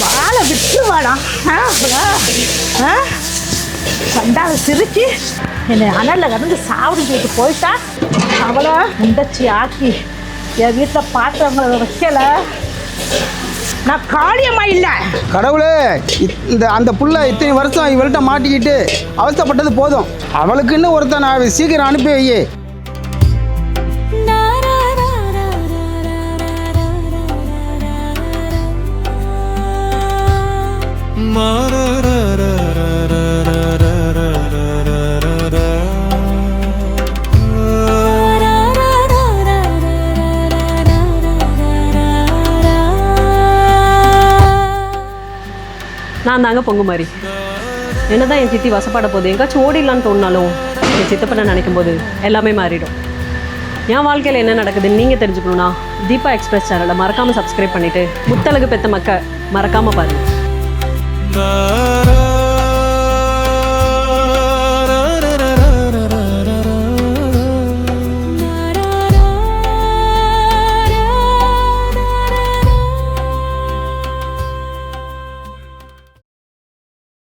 வாழை விட்டுருவாடா. கண்டால சிரிச்சு என்னை அனலில் கடந்து சாப்பிட்டு சொல்லிட்டு போயிட்டா. அவளை முண்டச்சி ஆக்கி என் வீட்டில் பாத்திரங்களை வைக்கல. நான் காளியம்மா இல்லை. கடவுளே, அந்த புள்ள இத்தனை வருஷம் இவள்கிட்ட மாட்டிக்கிட்டு அவசரப்பட்டது போதும். அவளுக்குன்னு ஒருத்தன் நான் சீக்கிரம் அனுப்பி வையே. நான் தாங்க பொங்கு மாதிரி என்னதான் என் சித்தி வசப்பட போகுது, எங்காச்சும் ஓடிடலான்னு தோணுனாலும் என் சித்தப்பனை நினைக்கும் போது எல்லாமே மாறிடும். என் வாழ்க்கையில் என்ன நடக்குதுன்னு நீங்கள் தெரிஞ்சுக்கணுன்னா தீபா எக்ஸ்பிரஸ் சேனலை மறக்காமல் சப்ஸ்கிரைப் பண்ணிவிட்டு முத்தழகு பெத்த மக்க மறக்காமல் பாருங்கள்.